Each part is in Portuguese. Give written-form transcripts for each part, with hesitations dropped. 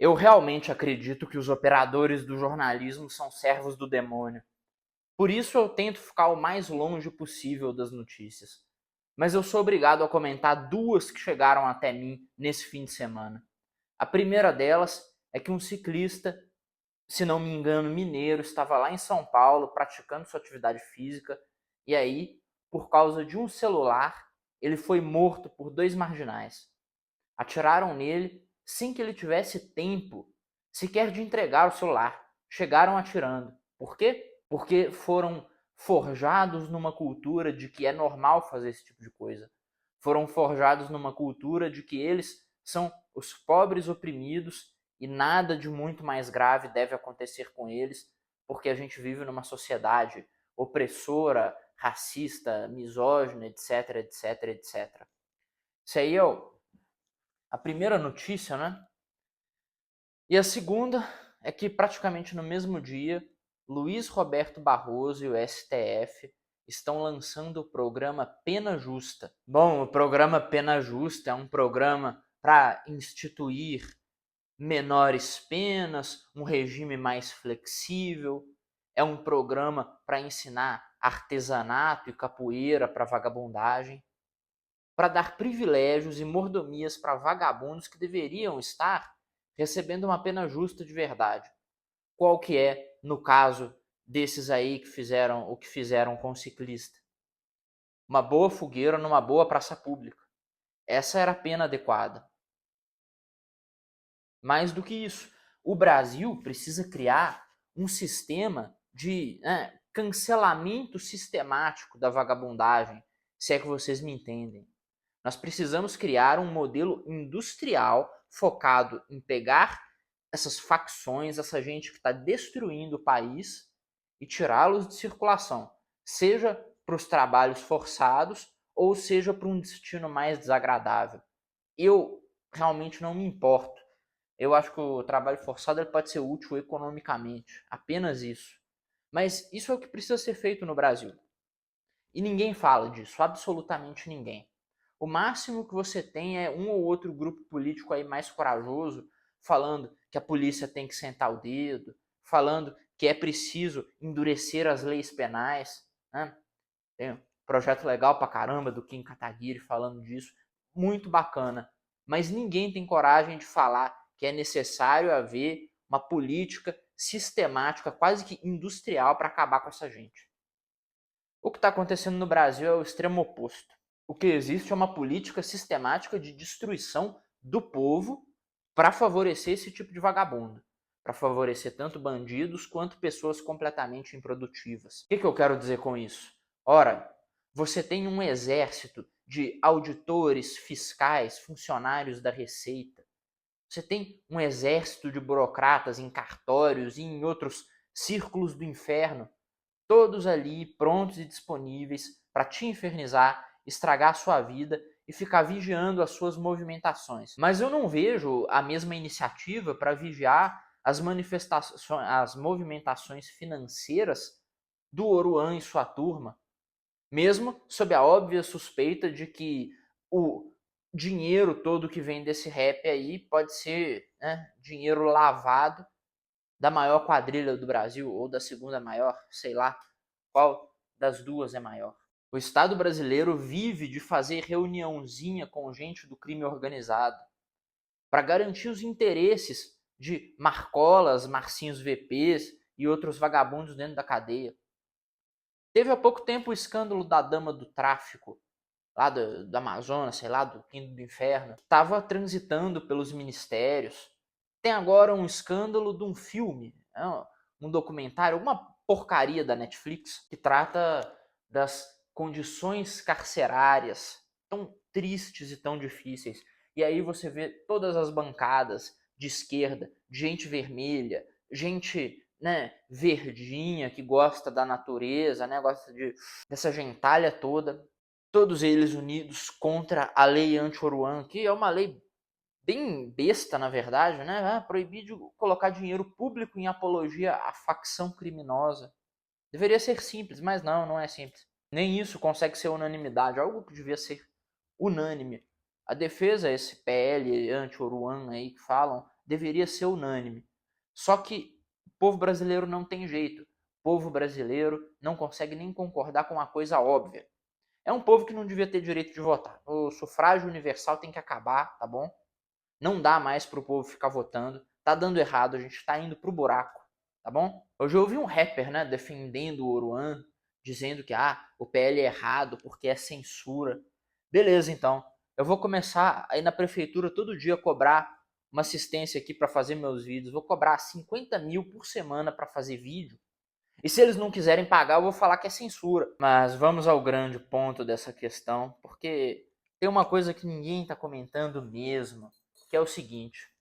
Eu realmente acredito que os operadores do jornalismo são servos do demônio. Por isso eu tento ficar o mais longe possível das notícias. Mas eu sou obrigado a comentar duas que chegaram até mim nesse fim de semana. A primeira delas é que um ciclista, se não me engano, mineiro, estava lá em São Paulo praticando sua atividade física e aí, por causa de um celular, ele foi morto por dois marginais. Atiraram nele sem que ele tivesse tempo sequer de entregar o celular. Chegaram atirando. Por quê? Porque foram forjados numa cultura de que é normal fazer esse tipo de coisa. Foram forjados numa cultura de que eles são os pobres oprimidos e nada de muito mais grave deve acontecer com eles, porque a gente vive numa sociedade opressora, racista, misógina, etc, etc, etc. Isso aí é a primeira notícia, né? E a segunda é que praticamente no mesmo dia, Luiz Roberto Barroso e o STF estão lançando o programa Pena Justa. Bom, o programa Pena Justa é um programa para instituir menores penas, um regime mais flexível, é um programa para ensinar artesanato e capoeira para vagabundagem, para dar privilégios e mordomias para vagabundos que deveriam estar recebendo uma pena justa de verdade. Qual que é, no caso desses aí que fizeram o que fizeram com o ciclista? Uma boa fogueira numa boa praça pública. Essa era a pena adequada. Mais do que isso, o Brasil precisa criar um sistema de cancelamento sistemático da vagabundagem, se é que vocês me entendem. Nós precisamos criar um modelo industrial focado em pegar essas facções, essa gente que está destruindo o país e tirá-los de circulação, seja para os trabalhos forçados ou seja para um destino mais desagradável. Eu realmente não me importo. Eu acho que o trabalho forçado ele pode ser útil economicamente, apenas isso. Mas isso é o que precisa ser feito no Brasil. E ninguém fala disso, absolutamente ninguém. O máximo que você tem é um ou outro grupo político aí mais corajoso falando que a polícia tem que sentar o dedo, falando que é preciso endurecer as leis penais. Né? Tem um projeto legal pra caramba do Kim Kataguiri falando disso, muito bacana. Mas ninguém tem coragem de falar que é necessário haver uma política sistemática, quase que industrial, para acabar com essa gente. O que está acontecendo no Brasil é o extremo oposto. O que existe é uma política sistemática de destruição do povo para favorecer esse tipo de vagabundo. Para favorecer tanto bandidos quanto pessoas completamente improdutivas. O que eu quero dizer com isso? Ora, você tem um exército de auditores, fiscais, funcionários da Receita. Você tem um exército de burocratas em cartórios e em outros círculos do inferno, todos ali prontos e disponíveis para te infernizar, estragar a sua vida e ficar vigiando as suas movimentações. Mas eu não vejo a mesma iniciativa para vigiar as movimentações financeiras do Oruan e sua turma, mesmo sob a óbvia suspeita de que o dinheiro todo que vem desse rap aí pode ser dinheiro lavado da maior quadrilha do Brasil, ou da segunda maior, sei lá qual das duas é maior. O Estado brasileiro vive de fazer reuniãozinha com gente do crime organizado para garantir os interesses de Marcolas, Marcinhos VPs e outros vagabundos dentro da cadeia. Teve há pouco tempo o escândalo da dama do tráfico, lá do Amazonas, sei lá, do Quinto do Inferno, estava transitando pelos ministérios. Tem agora um escândalo de um filme, um documentário, alguma porcaria da Netflix, que trata das condições carcerárias tão tristes e tão difíceis. E aí você vê todas as bancadas de esquerda, gente vermelha, gente verdinha, que gosta da natureza, gosta dessa gentalha toda, todos eles unidos contra a lei anti-Oruan, que é uma lei bem besta, na verdade, proibir de colocar dinheiro público em apologia à facção criminosa. Deveria ser simples, mas não é simples. Nem isso consegue ser unanimidade, algo que devia ser unânime. A defesa, esse PL anti-Oruan aí que falam, deveria ser unânime. Só que o povo brasileiro não tem jeito. O povo brasileiro não consegue nem concordar com uma coisa óbvia. É um povo que não devia ter direito de votar. O sufrágio universal tem que acabar, tá bom? Não dá mais pro povo ficar votando. Tá dando errado, a gente tá indo pro buraco, tá bom? Hoje eu ouvi um rapper, né, defendendo o Oruan, dizendo que o PL é errado porque é censura. Beleza, então. Eu vou começar aí na prefeitura todo dia cobrar uma assistência aqui para fazer meus vídeos. Vou cobrar 50 mil por semana para fazer vídeo. E se eles não quiserem pagar, eu vou falar que é censura. Mas vamos ao grande ponto dessa questão, porque tem uma coisa que ninguém está comentando mesmo, que é o seguinte.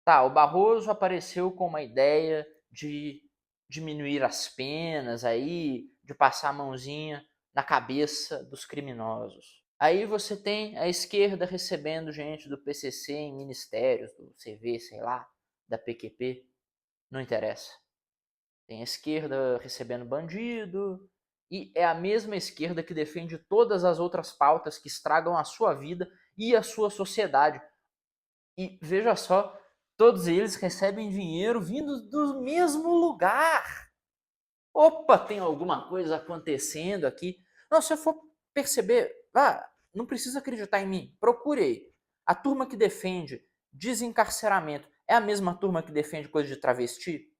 Tá, o Barroso apareceu com uma ideia de diminuir as penas aí, de passar a mãozinha na cabeça dos criminosos. Aí você tem a esquerda recebendo gente do PCC em ministérios, do CV, sei lá, da PQP, não interessa. Tem a esquerda recebendo bandido, e é a mesma esquerda que defende todas as outras pautas que estragam a sua vida e a sua sociedade. E veja só, todos eles recebem dinheiro vindo do mesmo lugar. Opa, tem alguma coisa acontecendo aqui. Não, se eu for perceber, não precisa acreditar em mim, procure aí. A turma que defende desencarceramento é a mesma turma que defende coisa de travesti?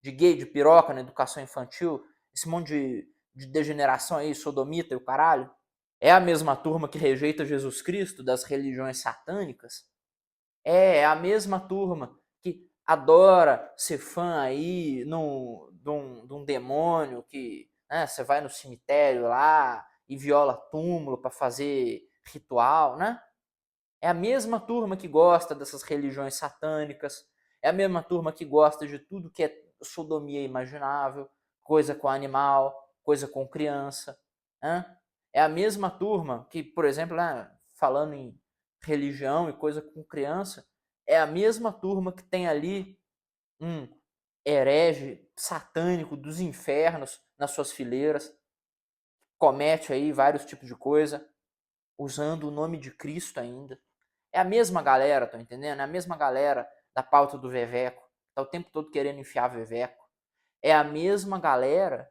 De gay, de piroca na educação infantil, esse monte de degeneração aí, sodomita e o caralho, é a mesma turma que rejeita Jesus Cristo das religiões satânicas? É a mesma turma que adora ser fã aí de um demônio que você vai no cemitério lá e viola túmulo para fazer ritual, né? É a mesma turma que gosta dessas religiões satânicas, é a mesma turma que gosta de tudo que é sodomia imaginável, coisa com animal, coisa com criança. Né? É a mesma turma que, por exemplo, falando em religião e coisa com criança, é a mesma turma que tem ali um herege satânico dos infernos nas suas fileiras, comete aí vários tipos de coisa, usando o nome de Cristo ainda. É a mesma galera, tá entendendo? É a mesma galera da pauta do Veveco. Tá o tempo todo querendo enfiar Veveco. É a mesma galera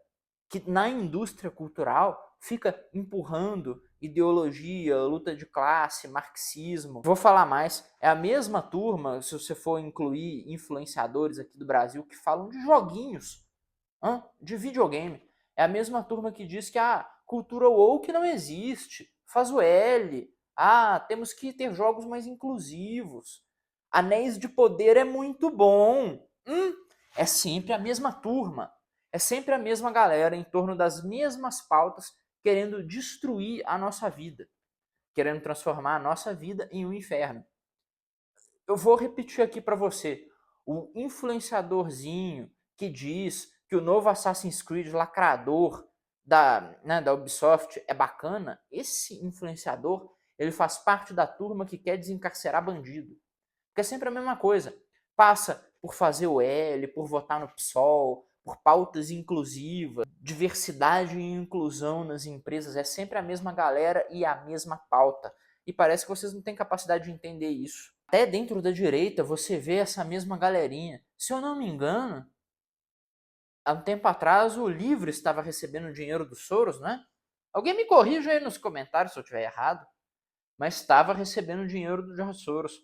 que na indústria cultural fica empurrando ideologia, luta de classe, marxismo. Vou falar mais, é a mesma turma, se você for incluir influenciadores aqui do Brasil, que falam de joguinhos, de videogame. É a mesma turma que diz que a cultura woke não existe, faz o L, temos que ter jogos mais inclusivos, Anéis de Poder é muito bom. É sempre a mesma turma, é sempre a mesma galera em torno das mesmas pautas querendo destruir a nossa vida, querendo transformar a nossa vida em um inferno. Eu vou repetir aqui para você, o influenciadorzinho que diz que o novo Assassin's Creed lacrador da Ubisoft é bacana, esse influenciador ele faz parte da turma que quer desencarcerar bandido. Porque é sempre a mesma coisa. Passa por fazer o L, por votar no PSOL, por pautas inclusivas, diversidade e inclusão nas empresas. É sempre a mesma galera e a mesma pauta. E parece que vocês não têm capacidade de entender isso. Até dentro da direita você vê essa mesma galerinha. Se eu não me engano, há um tempo atrás o Livre estava recebendo dinheiro do Soros, né? Alguém me corrija aí nos comentários se eu estiver errado. Mas estava recebendo dinheiro do George Soros.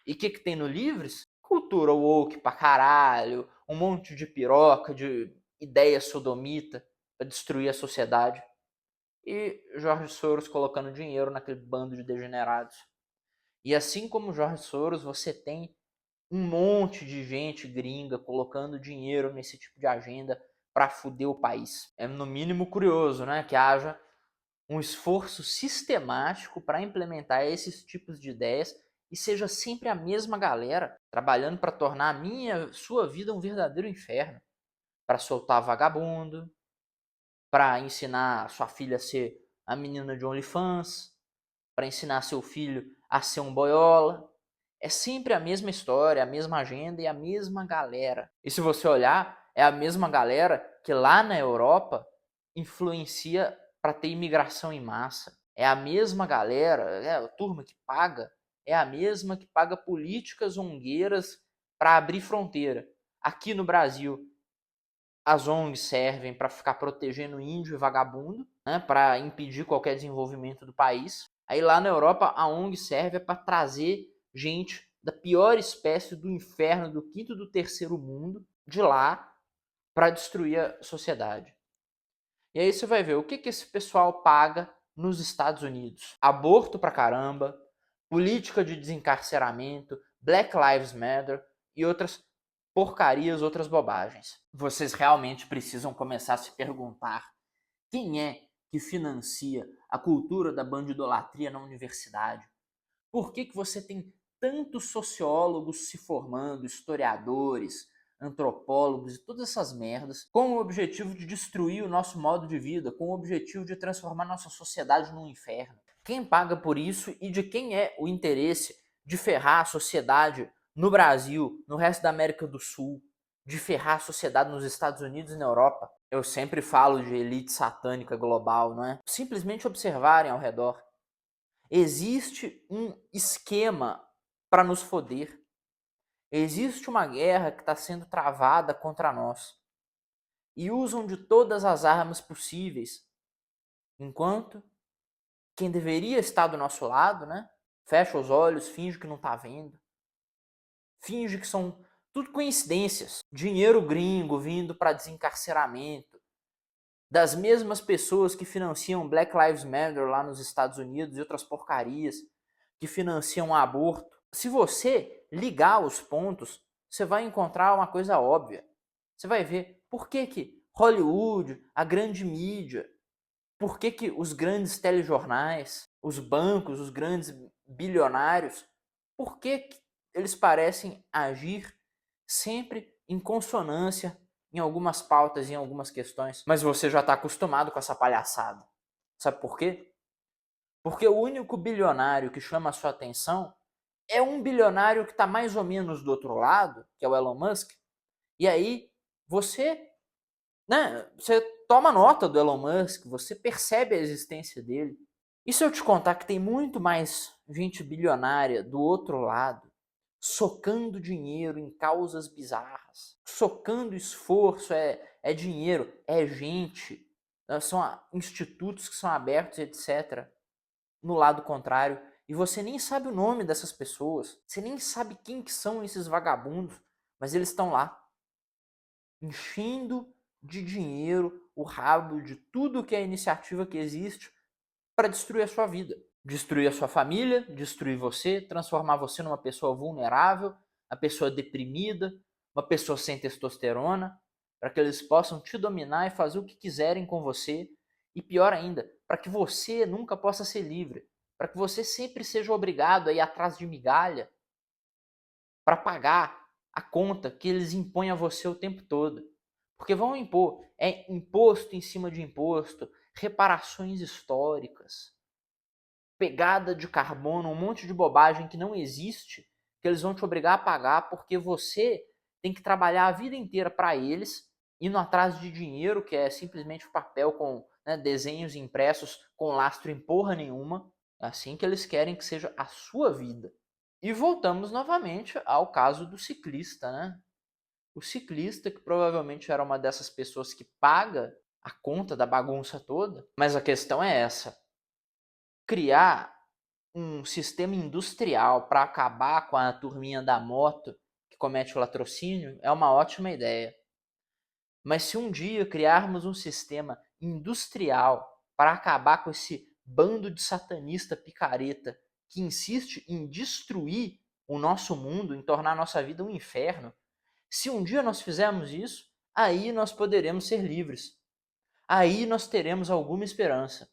E o que tem no Livres? Cultura woke pra caralho, um monte de piroca, de ideia sodomita pra destruir a sociedade. E George Soros colocando dinheiro naquele bando de degenerados. E assim como George Soros, você tem um monte de gente gringa colocando dinheiro nesse tipo de agenda para fuder o país. É no mínimo curioso, né, que haja um esforço sistemático para implementar esses tipos de ideias e seja sempre a mesma galera trabalhando para tornar a sua vida um verdadeiro inferno, para soltar vagabundo, para ensinar sua filha a ser a menina de OnlyFans, para ensinar seu filho a ser um boiola. É sempre a mesma história, a mesma agenda e a mesma galera. E se você olhar, é a mesma galera que lá na Europa influencia para ter imigração em massa. É a mesma galera, é a turma que paga é a mesma que paga políticas zongueiras para abrir fronteira. Aqui no Brasil, as ONGs servem para ficar protegendo índio e vagabundo, né, para impedir qualquer desenvolvimento do país. Aí lá na Europa, a ONG serve para trazer gente da pior espécie do inferno, do quinto e do terceiro mundo, de lá, para destruir a sociedade. E aí você vai ver o que esse pessoal paga nos Estados Unidos. Aborto pra caramba, política de desencarceramento, Black Lives Matter e outras porcarias, outras bobagens. Vocês realmente precisam começar a se perguntar quem é que financia a cultura da bandidolatria na universidade? Por que você tem tantos sociólogos se formando, historiadores, antropólogos e todas essas merdas, com o objetivo de destruir o nosso modo de vida, com o objetivo de transformar nossa sociedade num inferno? Quem paga por isso e de quem é o interesse de ferrar a sociedade no Brasil, no resto da América do Sul, de ferrar a sociedade nos Estados Unidos e na Europa? Eu sempre falo de elite satânica global, não é? Simplesmente observarem ao redor. Existe um esquema para nos foder. Existe uma guerra que está sendo travada contra nós. E usam de todas as armas possíveis. Enquanto quem deveria estar do nosso lado, né? Fecha os olhos, finge que não está vendo. Finge que são tudo coincidências. Dinheiro gringo vindo para desencarceramento. Das mesmas pessoas que financiam Black Lives Matter lá nos Estados Unidos e outras porcarias, que financiam o aborto. Se você ligar os pontos, você vai encontrar uma coisa óbvia. Você vai ver por que Hollywood, a grande mídia, por que os grandes telejornais, os bancos, os grandes bilionários, por que eles parecem agir sempre em consonância em algumas pautas, em algumas questões, mas você já está acostumado com essa palhaçada. Sabe por quê? Porque o único bilionário que chama a sua atenção é um bilionário que está mais ou menos do outro lado, que é o Elon Musk, e aí você, né, você toma nota do Elon Musk, você percebe a existência dele. E se eu te contar que tem muito mais gente bilionária do outro lado, socando dinheiro em causas bizarras, socando esforço, é dinheiro, é gente, são institutos que são abertos, etc. No lado contrário, e você nem sabe o nome dessas pessoas, você nem sabe quem que são esses vagabundos, mas eles estão lá, enchendo de dinheiro o rabo de tudo que é iniciativa que existe para destruir a sua vida. Destruir a sua família, destruir você, transformar você numa pessoa vulnerável, uma pessoa deprimida, uma pessoa sem testosterona, para que eles possam te dominar e fazer o que quiserem com você. E pior ainda, para que você nunca possa ser livre, para que você sempre seja obrigado a ir atrás de migalha para pagar a conta que eles impõem a você o tempo todo. Porque vão impor, é imposto em cima de imposto, reparações históricas, pegada de carbono, um monte de bobagem que não existe, que eles vão te obrigar a pagar porque você tem que trabalhar a vida inteira para eles, indo atrás de dinheiro, que é simplesmente papel com, né, desenhos impressos com lastro em porra nenhuma. É assim que eles querem que seja a sua vida. E voltamos novamente ao caso do ciclista, né? O ciclista, que provavelmente era uma dessas pessoas que paga a conta da bagunça toda, mas a questão é essa: criar um sistema industrial para acabar com a turminha da moto que comete o latrocínio é uma ótima ideia. Mas se um dia criarmos um sistema industrial para acabar com esse bando de satanista picareta que insiste em destruir o nosso mundo, em tornar a nossa vida um inferno, se um dia nós fizermos isso, aí nós poderemos ser livres. Aí nós teremos alguma esperança.